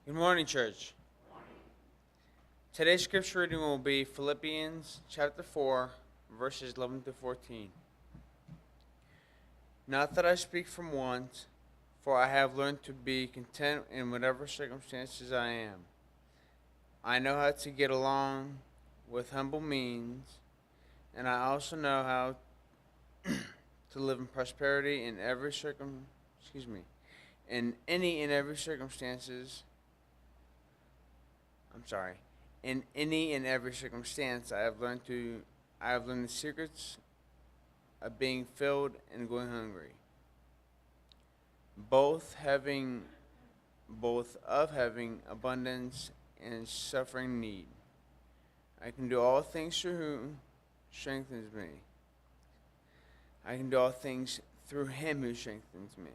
Good morning, church. Today's scripture reading will be Philippians chapter 4, verses 11 to 14. Not that I speak from want, for I have learned to be content in whatever circumstances I am. I know how to get along with humble means, and I also know how to live in prosperity in any and every circumstances. In any and every circumstance, I have learned the secrets of being filled and going hungry, both of having abundance and suffering need. I can do all things through whom strengthens me. I can do all things through him who strengthens me.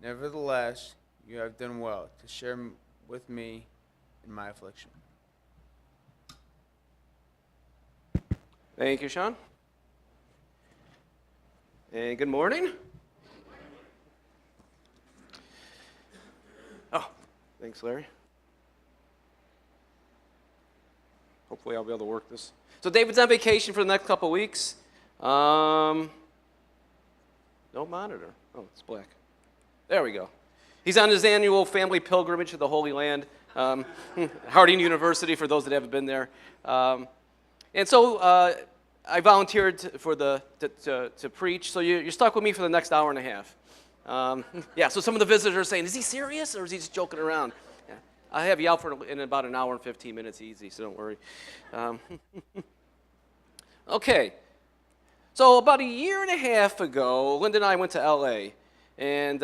Nevertheless, you have done well to share with me in my affliction. Thank you, Sean. And good morning. Oh, thanks, Larry. Hopefully I'll be able to work this. So David's on vacation for the next couple of weeks. No monitor. Oh, it's black. There we go. He's on his annual family pilgrimage to the Holy Land. Harding University, for those that haven't been there. And so I volunteered to preach, so you're stuck with me for the next hour and a half. Yeah, so some of the visitors are saying, is he serious or is he just joking around? Yeah, I'll have you out in about an hour and 15 minutes easy, so don't worry. Okay, so about a year and a half ago, Linda and I went to L.A., and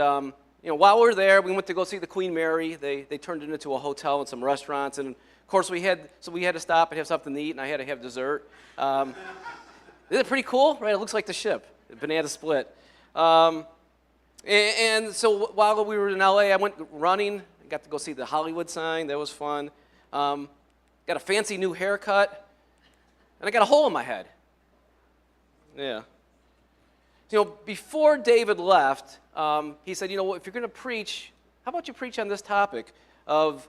while we were there, we went to go see the Queen Mary. They turned it into a hotel and some restaurants, and of course we had to stop and have something to eat, and I had to have dessert. Isn't it pretty cool? Right? It looks like the ship, Banana Split. And so while we were in LA, I went running. I got to go see the Hollywood sign. That was fun. Got a fancy new haircut, and I got a hole in my head. Yeah. Before David left, he said, if you're going to preach, how about you preach on this topic of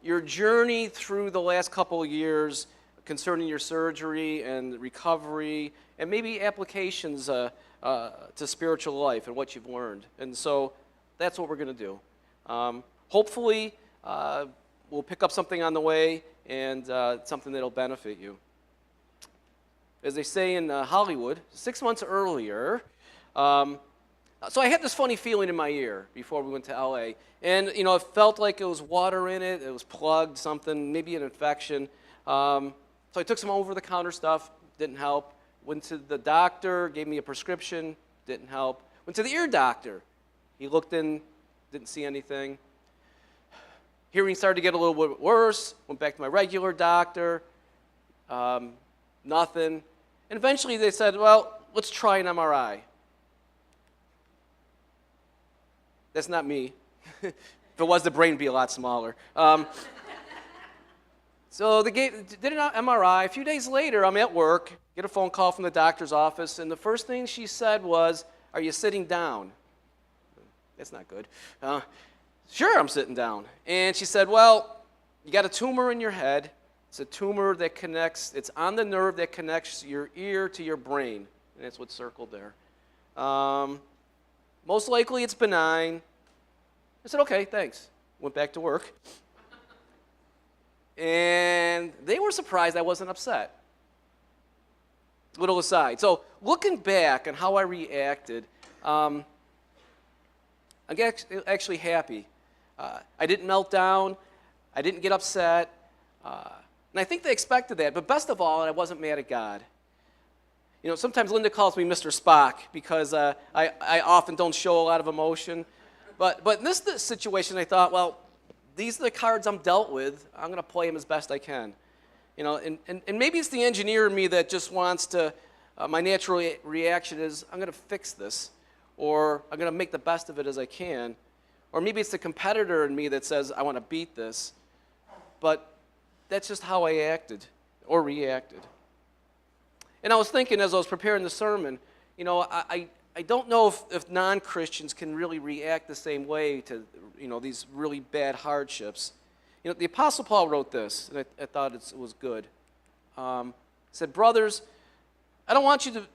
your journey through the last couple of years concerning your surgery and recovery and maybe applications to spiritual life and what you've learned. And so that's what we're going to do. Hopefully, we'll pick up something on the way and something that'll benefit you. As they say in Hollywood, 6 months earlier, so I had this funny feeling in my ear before we went to L.A., and, it felt like there was water in it, it was plugged, something, maybe an infection. So I took some over-the-counter stuff, didn't help. Went to the doctor, gave me a prescription, didn't help. Went to the ear doctor. He looked in, didn't see anything. Hearing started to get a little bit worse, went back to my regular doctor, nothing. And eventually they said, well, let's try an MRI. That's not me. If it was, the brain would be a lot smaller. So they did an MRI. A few days later, I'm at work, get a phone call from the doctor's office, and the first thing she said was, are you sitting down? That's not good. Sure, I'm sitting down. And she said, well, you got a tumor in your head. It's a tumor that it's on the nerve that connects your ear to your brain. And that's what's circled there. Most likely it's benign. I said, okay, thanks. Went back to work. And they were surprised I wasn't upset. Little aside. So looking back on how I reacted, I'm actually happy. I didn't melt down. I didn't get upset. And I think they expected that. But best of all, I wasn't mad at God. Sometimes Linda calls me Mr. Spock because I often don't show a lot of emotion. But in this situation, I thought, well, these are the cards I'm dealt with. I'm going to play them as best I can. And maybe it's the engineer in me that just wants to, my natural reaction is, I'm going to fix this, or I'm going to make the best of it as I can. Or maybe it's the competitor in me that says, I want to beat this. But that's just how I acted or reacted. And I was thinking as I was preparing the sermon, I don't know if non-Christians can really react the same way to, these really bad hardships. The Apostle Paul wrote this, and I thought it was good. He said, brothers, I don't want you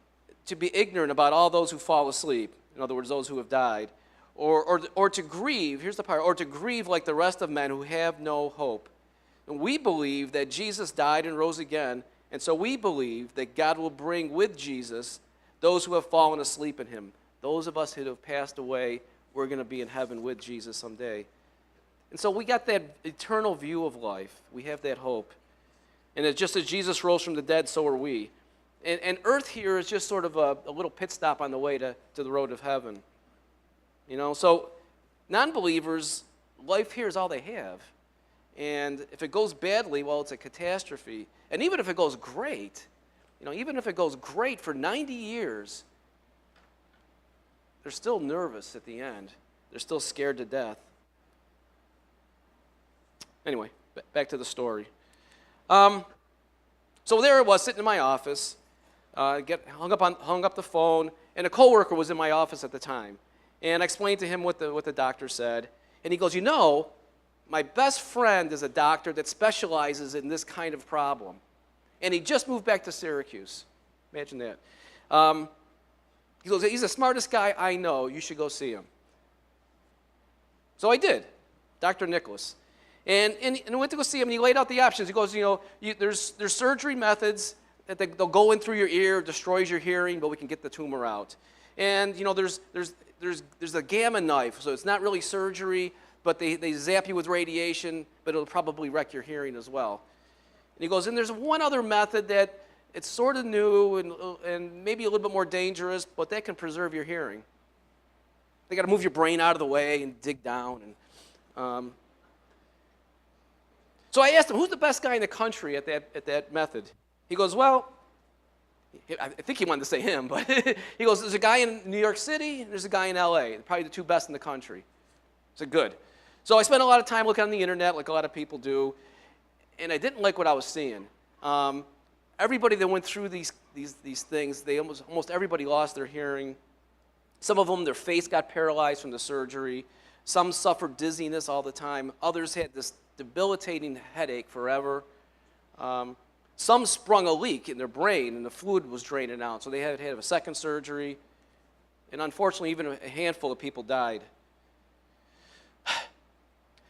to be ignorant about all those who fall asleep, in other words, those who have died, or to grieve, here's the part, or to grieve like the rest of men who have no hope. And we believe that Jesus died and rose again, and so we believe that God will bring with Jesus those who have fallen asleep in him. Those of us who have passed away, we're going to be in heaven with Jesus someday. And so we got that eternal view of life. We have that hope. And it's just as Jesus rose from the dead, so are we. And earth here is just sort of a little pit stop on the way to the road of heaven. So non-believers, life here is all they have. And if it goes badly, well, it's a catastrophe. And even if it goes great, even if it goes great for 90 years, they're still nervous at the end. They're still scared to death. Anyway, back to the story. So there I was, sitting in my office, hung up the phone, and a coworker was in my office at the time. And I explained to him what the doctor said. And he goes, my best friend is a doctor that specializes in this kind of problem. And he just moved back to Syracuse. Imagine that. He goes, he's the smartest guy I know. You should go see him. So I did, Dr. Nicholas. And I went to go see him, and he laid out the options. He goes, there's surgery methods that they'll go in through your ear, destroys your hearing, but we can get the tumor out. And, there's a gamma knife, so it's not really surgery, but they zap you with radiation, but it'll probably wreck your hearing as well. And he goes, and there's one other method that it's sort of new and maybe a little bit more dangerous, but that can preserve your hearing. They got to move your brain out of the way and dig down. And so I asked him, who's the best guy in the country at that method? He goes, well, I think he wanted to say him, but he goes, there's a guy in New York City, and there's a guy in L.A., probably the two best in the country. I said, good. So I spent a lot of time looking on the internet, like a lot of people do, and I didn't like what I was seeing. Everybody that went through these things, almost everybody lost their hearing. Some of them, their face got paralyzed from the surgery. Some suffered dizziness all the time. Others had this debilitating headache forever. Some sprung a leak in their brain, and the fluid was draining out, so they had to have a second surgery. And unfortunately, even a handful of people died.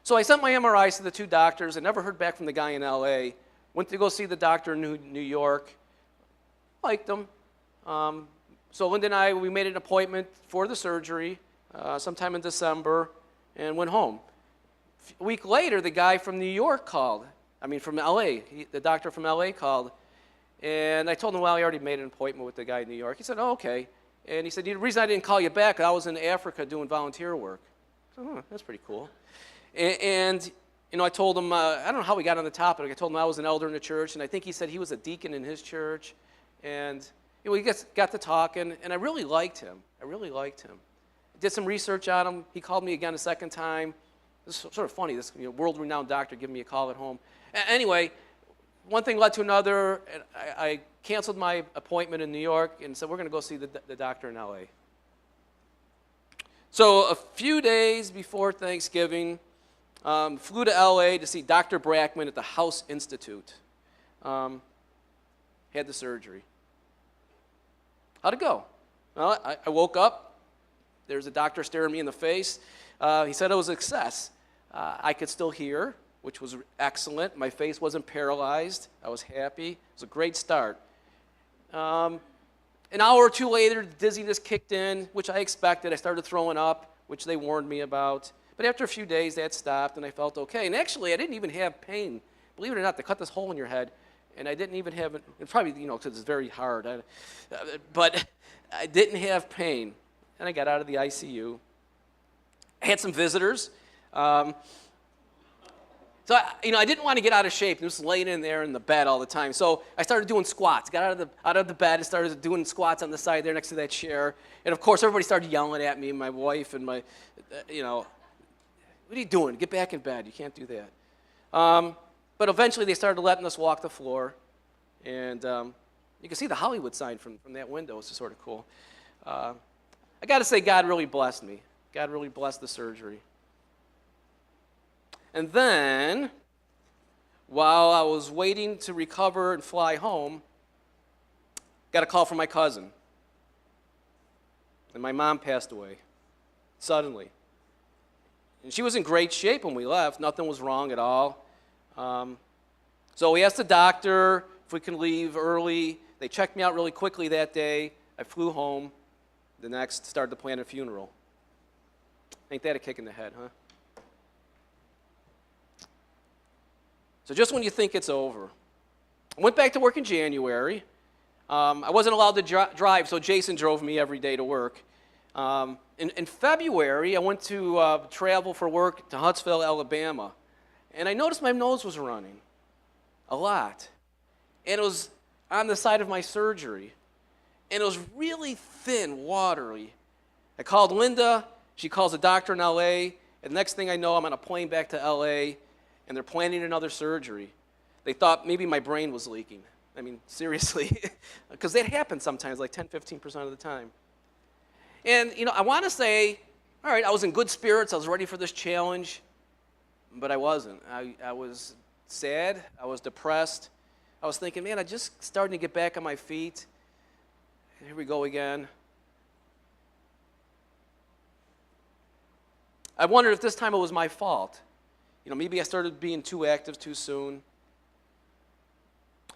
So I sent my MRIs to the two doctors. I never heard back from the guy in L.A. Went to go see the doctor in New York. Liked him. So Linda and I, we made an appointment for the surgery sometime in December and went home. A week later, the guy from New York called. From L.A. The doctor from L.A. called. And I told him, well, I already made an appointment with the guy in New York. He said, oh, okay. And he said, the reason I didn't call you back, I was in Africa doing volunteer work. I said, that's pretty cool. And I told him, I don't know how we got on the topic. I told him I was an elder in the church, and I think he said he was a deacon in his church. And we got to talking, and I really liked him. Did some research on him. He called me again a second time. This is sort of funny, this world-renowned doctor giving me a call at home. Anyway, one thing led to another, and I canceled my appointment in New York and said, we're going to go see the doctor in L.A. So a few days before Thanksgiving, flew to L.A. to see Dr. Brackman at the House Institute. Had the surgery. How'd it go? Well, I woke up. There's a doctor staring me in the face. He said it was a success. I could still hear, which was excellent. My face wasn't paralyzed. I was happy. It was a great start. An hour or two later, dizziness kicked in, which I expected. I started throwing up, which they warned me about. But after a few days, that stopped, and I felt okay. And actually, I didn't even have pain. Believe it or not, they cut this hole in your head, and I didn't even have it. Probably, because it's very hard. But I didn't have pain. And I got out of the ICU. I had some visitors. So I didn't want to get out of shape. Just laying in there in the bed all the time. So I started doing squats. Got out of the bed and started doing squats on the side there next to that chair. And of course, everybody started yelling at me. My wife and my, what are you doing? Get back in bed. You can't do that. But eventually, they started letting us walk the floor, and you can see the Hollywood sign from that window. It's sort of cool. I got to say, God really blessed me. God really blessed the surgery. And then while I was waiting to recover and fly home, got a call from my cousin. And my mom passed away suddenly. And she was in great shape when we left. Nothing was wrong at all. So we asked the doctor if we could leave early. They checked me out really quickly that day. I flew home. The next, started to plan a funeral. Ain't that a kick in the head, huh? So just when you think it's over. I went back to work in January. I wasn't allowed to drive, so Jason drove me every day to work. In February, I went to travel for work to Huntsville, Alabama. And I noticed my nose was running a lot. And it was on the side of my surgery. And it was really thin, watery. I called Linda. She calls a doctor in L.A. And the next thing I know, I'm on a plane back to L.A., and they're planning another surgery. They thought maybe my brain was leaking. I mean, seriously. Because that happens sometimes, like 10, 15% of the time. And, I want to say, all right, I was in good spirits. I was ready for this challenge. But I wasn't. I was sad. I was depressed. I was thinking, man, I'm just starting to get back on my feet. Here we go again. I wondered if this time it was my fault. Maybe I started being too active too soon.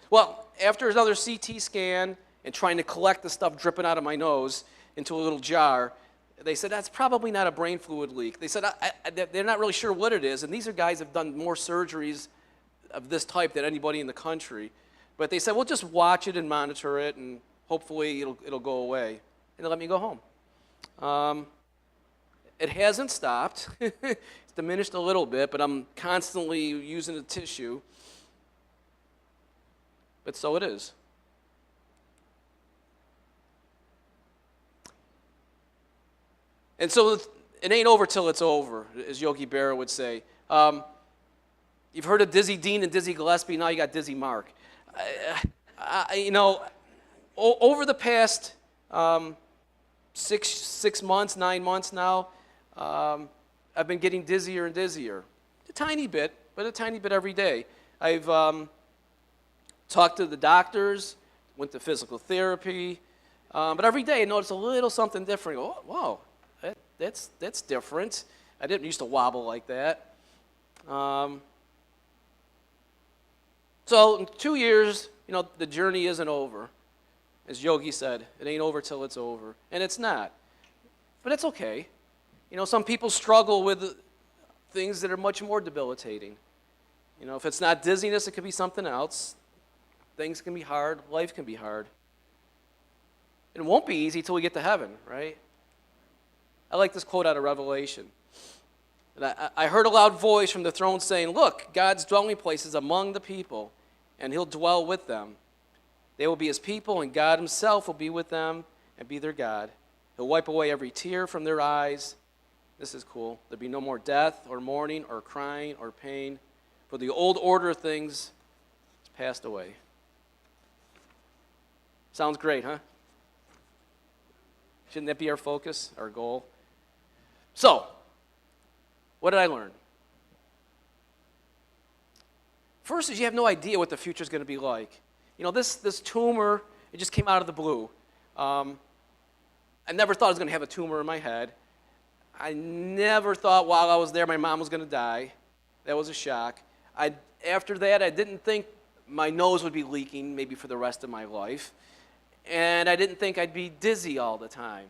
Well, after another CT scan and trying to collect the stuff dripping out of my nose into a little jar, they said, that's probably not a brain fluid leak. They said, they're not really sure what it is, and these are guys who have done more surgeries of this type than anybody in the country. But they said, we'll just watch it and monitor it, and hopefully it'll go away. And they let me go home. It hasn't stopped. It's diminished a little bit, but I'm constantly using the tissue. But so it is. And so it ain't over till it's over, as Yogi Berra would say. You've heard of Dizzy Dean and Dizzy Gillespie, now you got Dizzy Mark. Over the past 6 months, 9 months now, I've been getting dizzier and dizzier. A tiny bit, but a tiny bit every day. I've talked to the doctors, went to physical therapy, but every day I notice a little something different. Oh, wow, that's different. I didn't used to wobble like that. So in 2 years, the journey isn't over. As Yogi said, it ain't over till it's over. And it's not. But it's okay. Some people struggle with things that are much more debilitating. If it's not dizziness, it could be something else. Things can be hard. Life can be hard. It won't be easy till we get to heaven, right? I like this quote out of Revelation. And I heard a loud voice from the throne saying, look, God's dwelling place is among the people, and he'll dwell with them. They will be his people, and God himself will be with them and be their God. He'll wipe away every tear from their eyes. This is cool. There'll be no more death or mourning or crying or pain, for the old order of things has passed away. Sounds great, huh? Shouldn't that be our focus, our goal? So, what did I learn? First is you have no idea what the future is going to be like. This tumor, it just came out of the blue. I never thought I was going to have a tumor in my head. I never thought while I was there my mom was going to die. That was a shock. After that, I didn't think my nose would be leaking maybe for the rest of my life. And I didn't think I'd be dizzy all the time.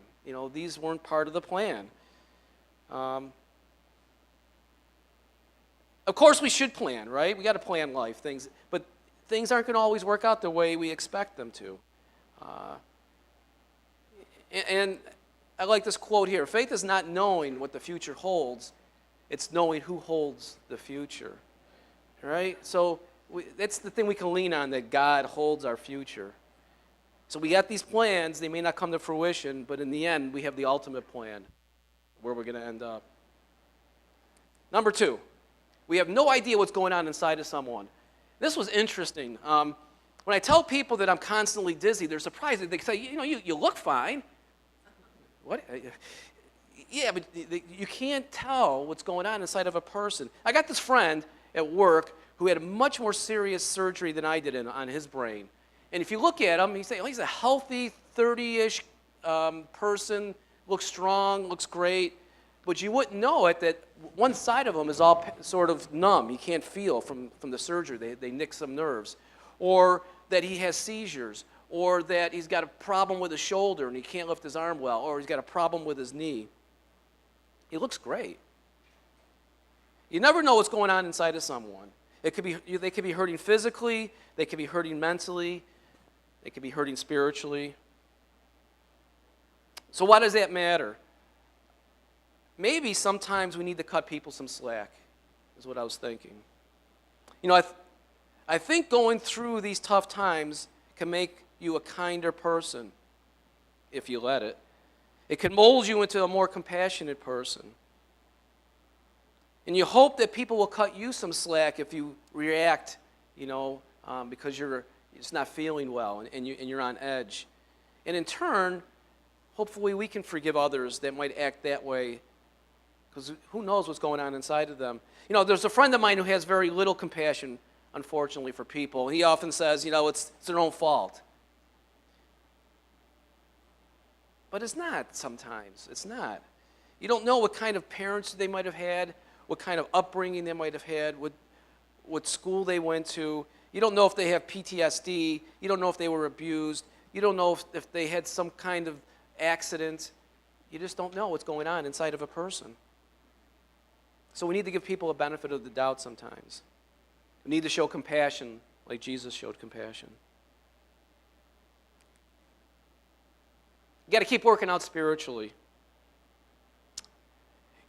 These weren't part of the plan. Of course we should plan, right? We got to plan life, but things aren't going to always work out the way we expect them to. And I like this quote here. Faith is not knowing what the future holds. It's knowing who holds the future. Right? So that's the thing we can lean on, that God holds our future. So we got these plans. They may not come to fruition, but in the end, we have the ultimate plan, where we're going to end up. Number 2, we have no idea what's going on inside of someone. This was interesting. When I tell people that I'm constantly dizzy, they're surprised. They say, you look fine. What? Yeah, but you can't tell what's going on inside of a person. I got this friend at work who had a much more serious surgery than I did on his brain. And if you look at him, he's a healthy 30-ish person, looks strong, looks great, but you wouldn't know it that one side of him is all sort of numb. He can't feel from the surgery. They nicked some nerves. Or that he has seizures, or that he's got a problem with his shoulder and he can't lift his arm well, or he's got a problem with his knee. He looks great. You never know what's going on inside of someone. They could be hurting physically, they could be hurting mentally, they could be hurting spiritually. So why does that matter? Maybe sometimes we need to cut people some slack, is what I was thinking. I think going through these tough times can make you a kinder person, if you let it. It can mold you into a more compassionate person. And you hope that people will cut you some slack if you react, because you're just not feeling well and you're on edge. And in turn, hopefully we can forgive others that might act that way, because who knows what's going on inside of them. There's a friend of mine who has very little compassion, unfortunately, for people. He often says, it's their own fault. But it's not sometimes. It's not. You don't know what kind of parents they might have had, what kind of upbringing they might have had, what school they went to. You don't know if they have PTSD. You don't know if they were abused. You don't know if they had some kind of accident. You just don't know what's going on inside of a person. So we need to give people a benefit of the doubt sometimes. We need to show compassion like Jesus showed compassion. You got to keep working out spiritually.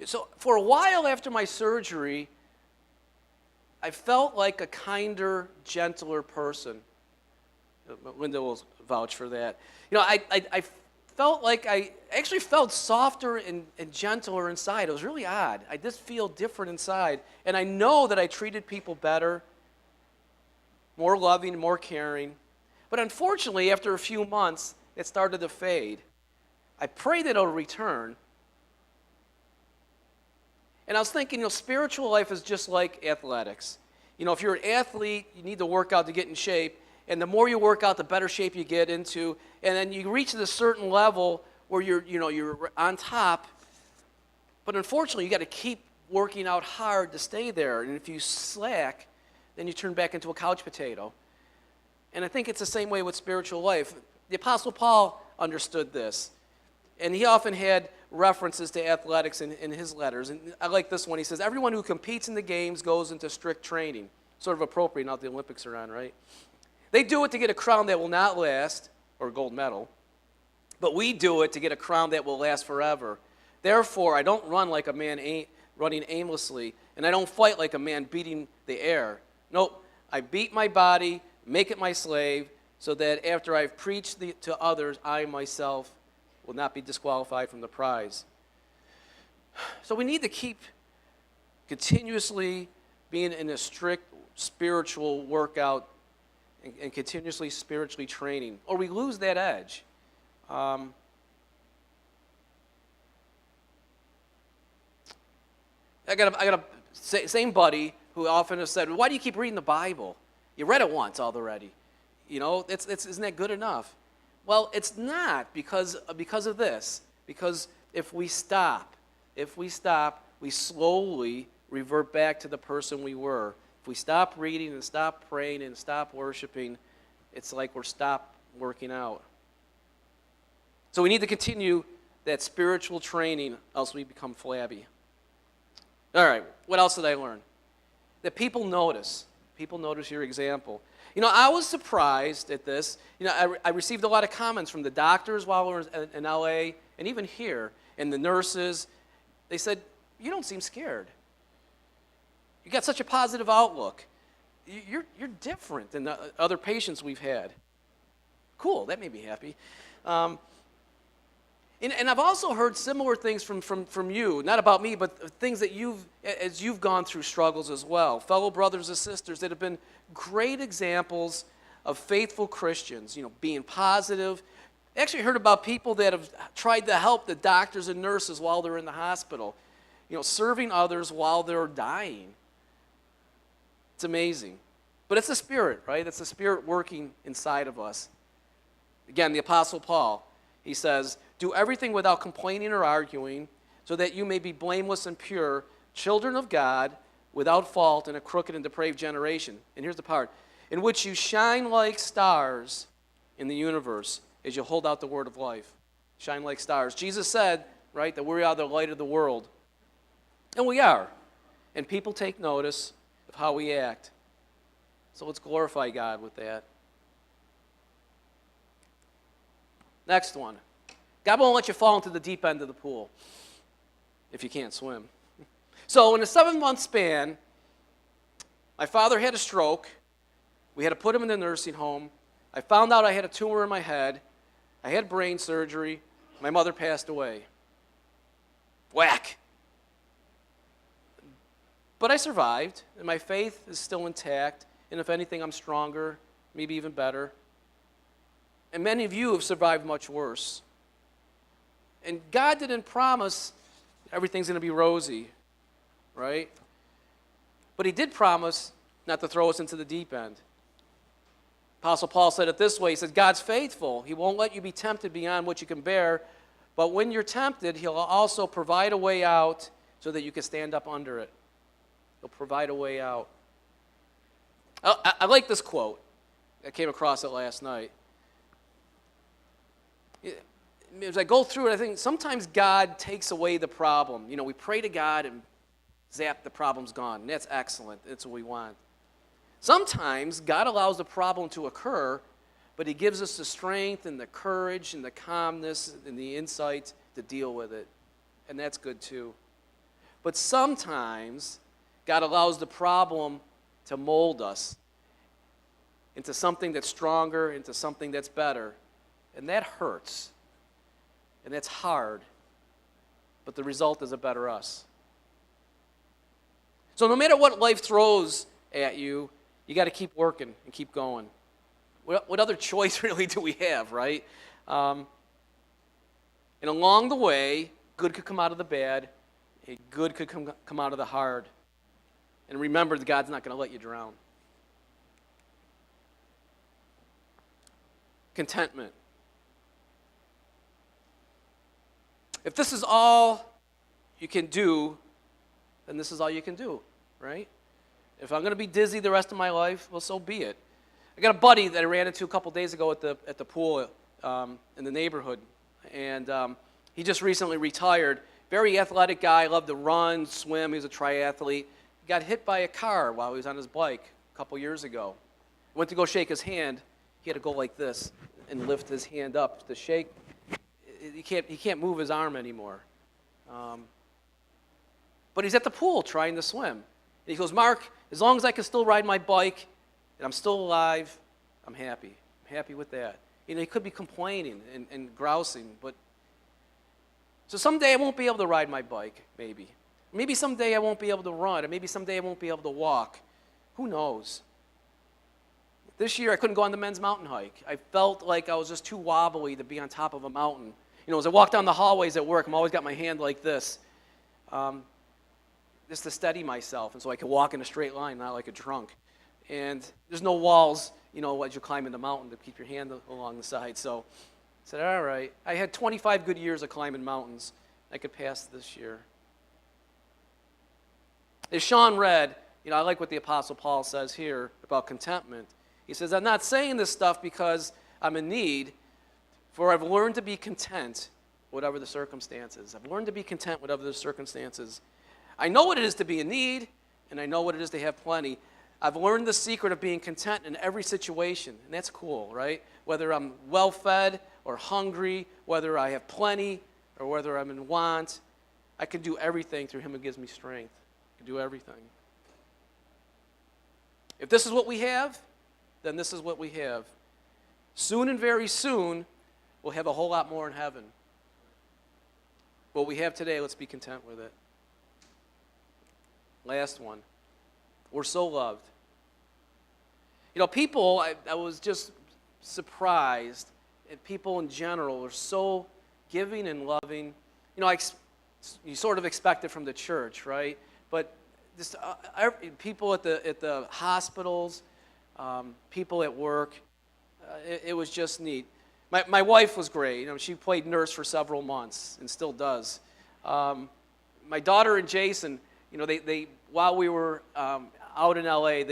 So for a while after my surgery, I felt like a kinder, gentler person. Linda will vouch for that. I felt like I actually felt softer and gentler inside. It was really odd. I just feel different inside. And I know that I treated people better, more loving, more caring. But unfortunately, after a few months, it started to fade. I pray that it'll return. And I was thinking, spiritual life is just like athletics. If you're an athlete, you need to work out to get in shape. And the more you work out, the better shape you get into. And then you reach a certain level where you're on top. But unfortunately, you got to keep working out hard to stay there. And if you slack, then you turn back into a couch potato. And I think it's the same way with spiritual life. The Apostle Paul understood this. And he often had references to athletics in his letters. And I like this one. He says, everyone who competes in the games goes into strict training. Sort of appropriate now that the Olympics are on, right? They do it to get a crown that will not last, or a gold medal. But we do it to get a crown that will last forever. Therefore, I don't run like a man running aimlessly, and I don't fight like a man beating the air. Nope, I beat my body, make it my slave, so that after I've preached to others, I myself will not be disqualified from the prize. So we need to keep continuously being in a strict spiritual workout and continuously spiritually training, or we lose that edge. I got a same buddy who often has said, why do you keep reading the Bible? You read it once already. Isn't that good enough? Well, it's not because of this. Because if we stop, we slowly revert back to the person we were. If we stop reading and stop praying and stop worshiping, it's like we're stopped working out. So we need to continue that spiritual training, else we become flabby. All right, what else did I learn? That people notice. People notice your example. I was surprised at this. I received a lot of comments from the doctors while we were in LA, and even here, and the nurses. They said, you don't seem scared. You got such a positive outlook. You're different than the other patients we've had. Cool, that made me happy. And I've also heard similar things from you, not about me, but things that you've gone through struggles as well. Fellow brothers and sisters that have been great examples of faithful Christians, being positive. I actually heard about people that have tried to help the doctors and nurses while they're in the hospital, serving others while they're dying. It's amazing. But it's the Spirit, right? It's the Spirit working inside of us. Again, the Apostle Paul, he says, do everything without complaining or arguing, so that you may be blameless and pure, children of God, without fault in a crooked and depraved generation. And here's the part, in which you shine like stars in the universe as you hold out the word of life. Shine like stars. Jesus said, right, that we are the light of the world. And we are. And people take notice of how we act. So let's glorify God with that. Next one. God won't let you fall into the deep end of the pool if you can't swim. So in a 7-month span, my father had a stroke. We had to put him in the nursing home. I found out I had a tumor in my head. I had brain surgery. My mother passed away. Whack. But I survived, and my faith is still intact. And if anything, I'm stronger, maybe even better. And many of you have survived much worse. And God didn't promise everything's going to be rosy, right? But he did promise not to throw us into the deep end. Apostle Paul said it this way. He said, God's faithful. He won't let you be tempted beyond what you can bear. But when you're tempted, he'll also provide a way out so that you can stand up under it. He'll provide a way out. I like this quote. I came across it last night. As I go through it, I think sometimes God takes away the problem. You know, we pray to God and zap, the problem's gone. And that's excellent. That's what we want. Sometimes God allows the problem to occur, but he gives us the strength and the courage and the calmness and the insight to deal with it. And that's good too. But sometimes God allows the problem to mold us into something that's stronger, into something that's better. And that hurts. And that's hard. But the result is a better us. So no matter what life throws at you, you got to keep working and keep going. What other choice really do we have, right? And along the way, good could come out of the bad, and good could come out of the hard. And remember that God's not going to let you drown. Contentment. If this is all you can do, then this is all you can do, right? If I'm going to be dizzy the rest of my life, well, so be it. I got a buddy that I ran into a couple days ago at the pool in the neighborhood, and he just recently retired. Very athletic guy, loved to run, swim. He was a triathlete. He got hit by a car while he was on his bike a couple years ago. Went to go shake his hand. He had to go like this and lift his hand up to shake. He can't move his arm anymore. But he's at the pool trying to swim. And he goes, Mark, as long as I can still ride my bike and I'm still alive, I'm happy. I'm happy with that. You know, he could be complaining and grousing, but so someday I won't be able to ride my bike, maybe. Maybe someday I won't be able to run, or maybe someday I won't be able to walk. Who knows? This year I couldn't go on the men's mountain hike. I felt like I was just too wobbly to be on top of a mountain. You know, as I walk down the hallways at work, I'm always got my hand like this, just to steady myself, and so I can walk in a straight line, not like a drunk. And there's no walls, you know, as you climb in the mountain to keep your hand along the side. So I said, all right. I had 25 good years of climbing mountains. I could pass this year. As Sean read, you know, I like what the Apostle Paul says here about contentment. He says, I'm not saying this stuff because I'm in need, for I've learned to be content, whatever the circumstances. I've learned to be content, whatever the circumstances. I know what it is to be in need, and I know what it is to have plenty. I've learned the secret of being content in every situation, and that's cool, right? Whether I'm well-fed or hungry, whether I have plenty or whether I'm in want, I can do everything through him who gives me strength. I can do everything. If this is what we have, then this is what we have. Soon and very soon, we'll have a whole lot more in heaven. What we have today, let's be content with it. Last one. We're so loved. You know, people, I was just surprised, and people in general are so giving and loving. You know, you sort of expect it from the church, right? But just people at the hospitals, people at work. It was just neat. My wife was great. You know, she played nurse for several months and still does. My daughter and Jason, you know, they while we were out in L.A.,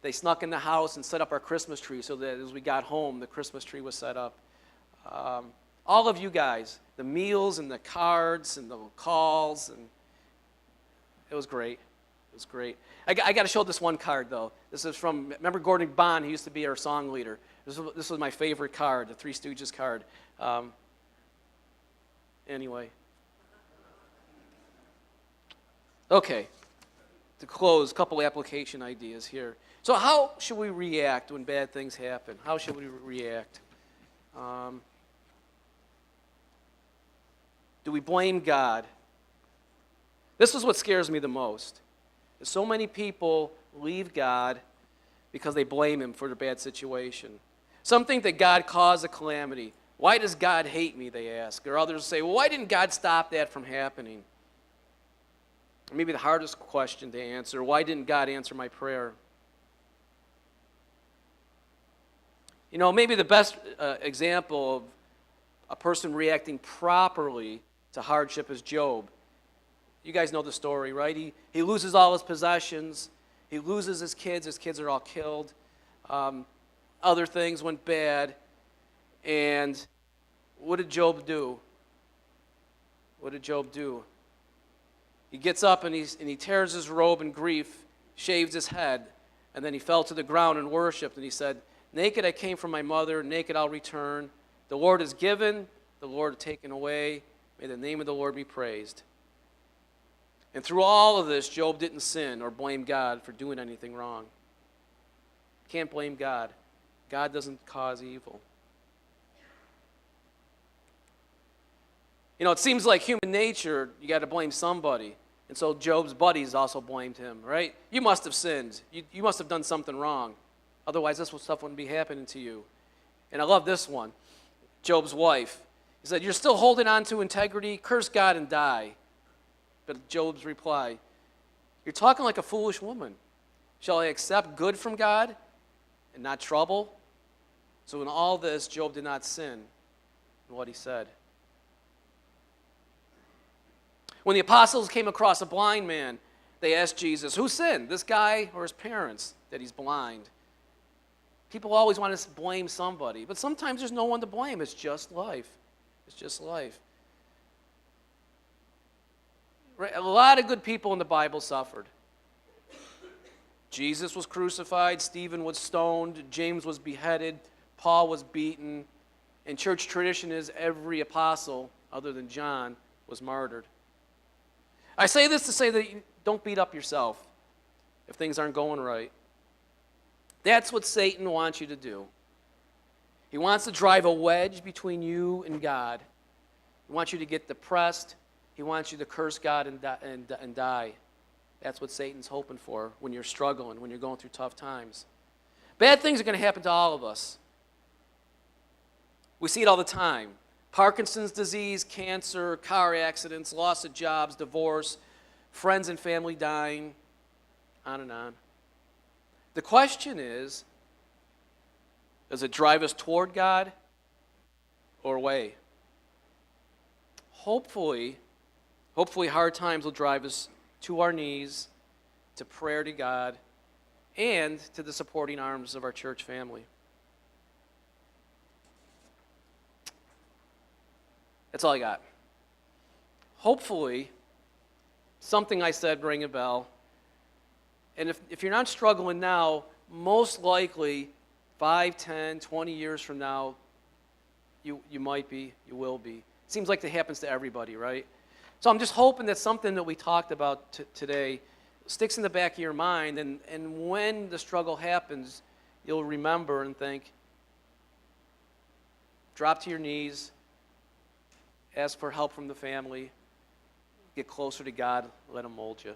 they snuck in the house and set up our Christmas tree so that as we got home, the Christmas tree was set up. All of you guys, the meals and the cards and the calls, and it was great. It was great. I got to show this one card, though. This is from, remember Gordon Bond? He used to be our song leader. This was my favorite card, the Three Stooges card. Anyway. Okay. To close, a couple application ideas here. So how should we react when bad things happen? How should we react? Do we blame God? This is what scares me the most. So many people leave God because they blame him for the bad situation. Some think that God caused a calamity. Why does God hate me, they ask. Or others say, well, why didn't God stop that from happening? Or maybe the hardest question to answer, why didn't God answer my prayer? You know, maybe the best example of a person reacting properly to hardship is Job. You guys know the story, right? He loses all his possessions. He loses his kids. His kids are all killed. Other things went bad. And what did Job do? What did Job do? He gets up and he tears his robe in grief, shaves his head, and then he fell to the ground and worshiped. And he said, naked I came from my mother, naked I'll return. The Lord has given, the Lord has taken away. May the name of the Lord be praised. And through all of this, Job didn't sin or blame God for doing anything wrong. Can't blame God. God doesn't cause evil. You know, it seems like human nature, you got to blame somebody. And so Job's buddies also blamed him, right? You must have sinned. You must have done something wrong. Otherwise, this stuff wouldn't be happening to you. And I love this one. Job's wife. He said, you're still holding on to integrity? Curse God and die. But Job's reply, you're talking like a foolish woman. Shall I accept good from God and not trouble? So in all this, Job did not sin in what he said. When the apostles came across a blind man, they asked Jesus, who sinned, this guy or his parents, that he's blind? People always want to blame somebody, but sometimes there's no one to blame. It's just life. It's just life. Right? A lot of good people in the Bible suffered. Jesus was crucified, Stephen was stoned, James was beheaded, Paul was beaten, and church tradition is every apostle, other than John, was martyred. I say this to say that don't beat up yourself if things aren't going right. That's what Satan wants you to do. He wants to drive a wedge between you and God. He wants you to get depressed. He wants you to curse God and die. That's what Satan's hoping for when you're struggling, when you're going through tough times. Bad things are going to happen to all of us. We see it all the time. Parkinson's disease, cancer, car accidents, loss of jobs, divorce, friends and family dying, on and on. The question is, does it drive us toward God or away? Hopefully hard times will drive us to our knees, to prayer to God, and to the supporting arms of our church family. That's all I got. Hopefully, something I said rang a bell. And if you're not struggling now, most likely 5, 10, 20 years from now, you might be, you will be. It seems like that happens to everybody, right? So I'm just hoping that something that we talked about today sticks in the back of your mind, and when the struggle happens, you'll remember and think, drop to your knees, ask for help from the family, get closer to God, let him mold you.